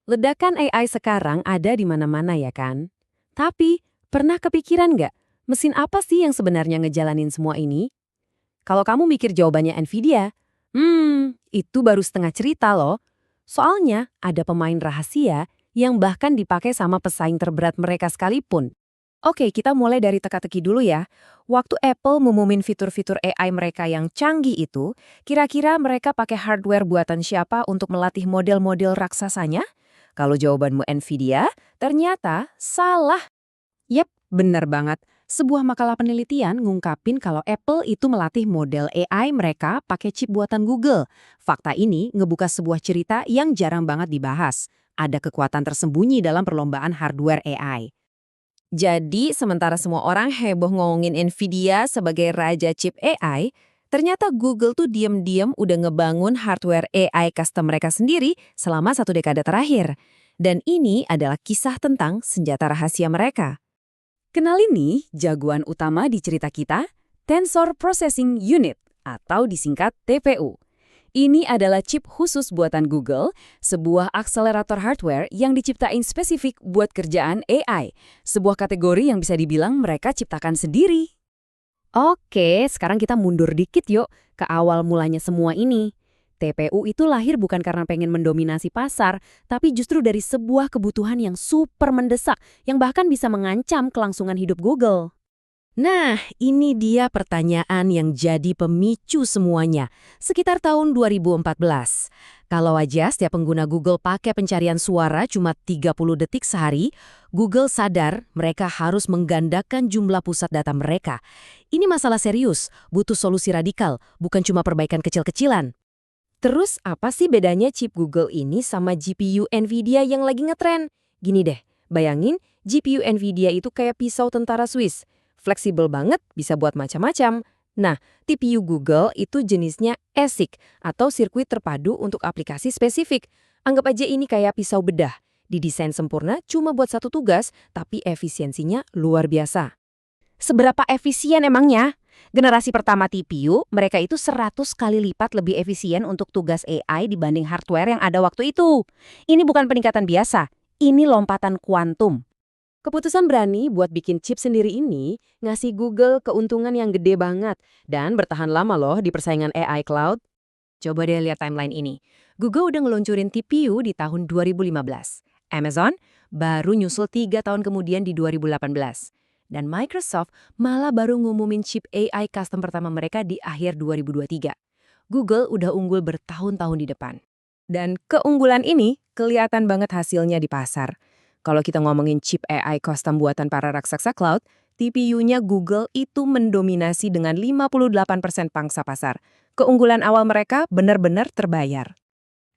Ledakan AI sekarang ada di mana-mana ya kan? Tapi, pernah kepikiran nggak, mesin apa sih yang sebenarnya ngejalanin semua ini? Kalau kamu mikir jawabannya Nvidia, itu baru setengah cerita loh. Soalnya, ada pemain rahasia yang bahkan dipakai sama pesaing terberat mereka sekalipun. Oke, kita mulai dari teka-teki dulu ya. Waktu Apple ngumumin fitur-fitur AI mereka yang canggih itu, kira-kira mereka pakai hardware buatan siapa untuk melatih model-model raksasanya? Kalau jawabanmu Nvidia, ternyata salah. Yep, benar banget. Sebuah makalah penelitian ngungkapin kalau Apple itu melatih model AI mereka pakai chip buatan Google. Fakta ini ngebuka sebuah cerita yang jarang banget dibahas. Ada kekuatan tersembunyi dalam perlombaan hardware AI. Jadi, sementara semua orang heboh ngomongin Nvidia sebagai raja chip AI, ternyata Google tuh diam-diam udah ngebangun hardware AI custom mereka sendiri selama 1 dekade terakhir. Dan ini adalah kisah tentang senjata rahasia mereka. Kenalin nih jagoan utama di cerita kita, Tensor Processing Unit atau disingkat TPU. Ini adalah chip khusus buatan Google, sebuah akselerator hardware yang diciptain spesifik buat kerjaan AI, sebuah kategori yang bisa dibilang mereka ciptakan sendiri. Oke, sekarang kita mundur dikit yuk ke awal mulanya semua ini. TPU itu lahir bukan karena pengen mendominasi pasar, tapi justru dari sebuah kebutuhan yang super mendesak, yang bahkan bisa mengancam kelangsungan hidup Google. Nah, ini dia pertanyaan yang jadi pemicu semuanya, sekitar tahun 2014. Kalau aja setiap pengguna Google pakai pencarian suara cuma 30 detik sehari, Google sadar mereka harus menggandakan jumlah pusat data mereka. Ini masalah serius, butuh solusi radikal, bukan cuma perbaikan kecil-kecilan. Terus apa sih bedanya chip Google ini sama GPU Nvidia yang lagi ngetren? Gini deh, bayangin GPU Nvidia itu kayak pisau tentara Swiss. Fleksibel banget, bisa buat macam-macam. Nah, TPU Google itu jenisnya ASIC atau sirkuit terpadu untuk aplikasi spesifik. Anggap aja ini kayak pisau bedah. Didesain sempurna cuma buat satu tugas, tapi efisiensinya luar biasa. Seberapa efisien emangnya? Generasi pertama TPU, mereka itu 100 kali lipat lebih efisien untuk tugas AI dibanding hardware yang ada waktu itu. Ini bukan peningkatan biasa, ini lompatan kuantum. Keputusan berani buat bikin chip sendiri ini ngasih Google keuntungan yang gede banget dan bertahan lama loh di persaingan AI cloud. Coba deh lihat timeline ini. Google udah ngeluncurin TPU di tahun 2015. Amazon baru nyusul 3 tahun kemudian di 2018. Dan Microsoft malah baru ngumumin chip AI custom pertama mereka di akhir 2023. Google udah unggul bertahun-tahun di depan. Dan keunggulan ini kelihatan banget hasilnya di pasar. Kalau kita ngomongin chip AI custom buatan para raksasa cloud, TPU-nya Google itu mendominasi dengan 58% pangsa pasar. Keunggulan awal mereka benar-benar terbayar.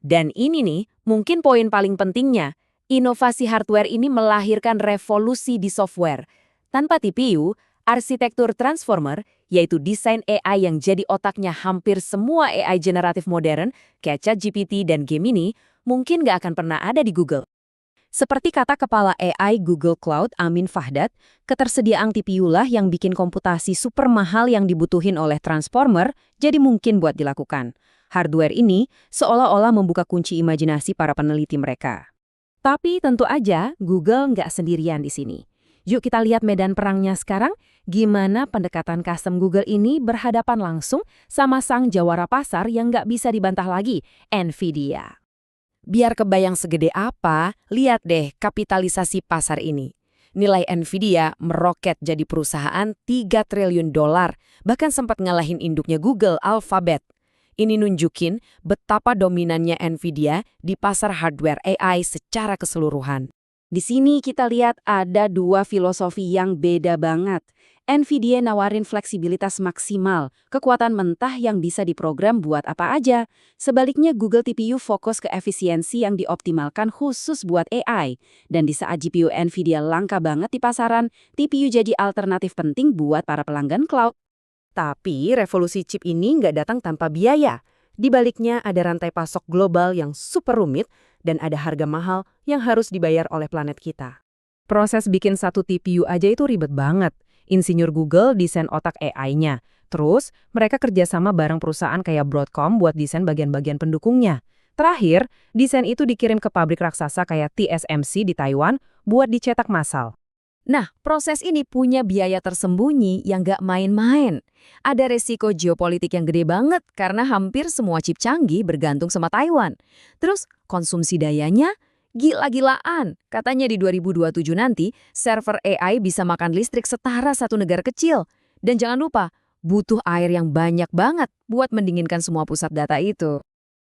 Dan ini nih, mungkin poin paling pentingnya. Inovasi hardware ini melahirkan revolusi di software. Tanpa TPU, arsitektur transformer, yaitu desain AI yang jadi otaknya hampir semua AI generatif modern, kayak ChatGPT dan Gemini, mungkin nggak akan pernah ada di Google. Seperti kata kepala AI Google Cloud Amin Fahdad, ketersediaan TPU lah yang bikin komputasi super mahal yang dibutuhin oleh transformer jadi mungkin buat dilakukan. Hardware ini seolah-olah membuka kunci imajinasi para peneliti mereka. Tapi tentu aja Google nggak sendirian di sini. Yuk kita lihat medan perangnya sekarang, gimana pendekatan custom Google ini berhadapan langsung sama sang jawara pasar yang nggak bisa dibantah lagi, Nvidia. Biar kebayang segede apa, lihat deh kapitalisasi pasar ini. Nilai Nvidia meroket jadi perusahaan 3 triliun dolar, bahkan sempat ngalahin induknya Google, Alphabet. Ini nunjukin betapa dominannya Nvidia di pasar hardware AI secara keseluruhan. Di sini kita lihat ada dua filosofi yang beda banget. Nvidia nawarin fleksibilitas maksimal, kekuatan mentah yang bisa diprogram buat apa aja. Sebaliknya Google TPU fokus ke efisiensi yang dioptimalkan khusus buat AI. Dan di saat GPU Nvidia langka banget di pasaran, TPU jadi alternatif penting buat para pelanggan cloud. Tapi revolusi chip ini nggak datang tanpa biaya. Di baliknya ada rantai pasok global yang super rumit dan ada harga mahal yang harus dibayar oleh planet kita. Proses bikin satu TPU aja itu ribet banget. Insinyur Google desain otak AI-nya. Terus mereka kerjasama bareng perusahaan kayak Broadcom buat desain bagian-bagian pendukungnya. Terakhir, desain itu dikirim ke pabrik raksasa kayak TSMC di Taiwan buat dicetak massal. Nah, proses ini punya biaya tersembunyi yang nggak main-main. Ada resiko geopolitik yang gede banget karena hampir semua chip canggih bergantung sama Taiwan. Terus, konsumsi dayanya gila-gilaan. Katanya di 2027 nanti, server AI bisa makan listrik setara satu negara kecil. Dan jangan lupa, butuh air yang banyak banget buat mendinginkan semua pusat data itu.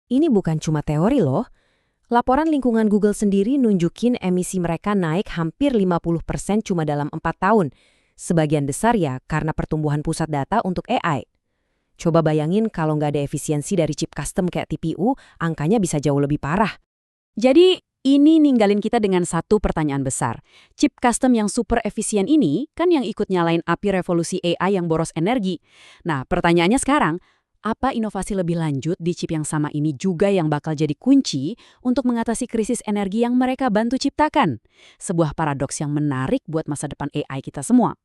Ini bukan cuma teori loh. Laporan lingkungan Google sendiri nunjukin emisi mereka naik hampir 50% cuma dalam 4 tahun. Sebagian besar ya karena pertumbuhan pusat data untuk AI. Coba bayangin kalau nggak ada efisiensi dari chip custom kayak TPU, angkanya bisa jauh lebih parah. Jadi, ini ninggalin kita dengan satu pertanyaan besar. Chip custom yang super efisien ini kan yang ikut nyalain api revolusi AI yang boros energi. Nah, pertanyaannya sekarang, apa inovasi lebih lanjut di chip yang sama ini juga yang bakal jadi kunci untuk mengatasi krisis energi yang mereka bantu ciptakan? Sebuah paradoks yang menarik buat masa depan AI kita semua.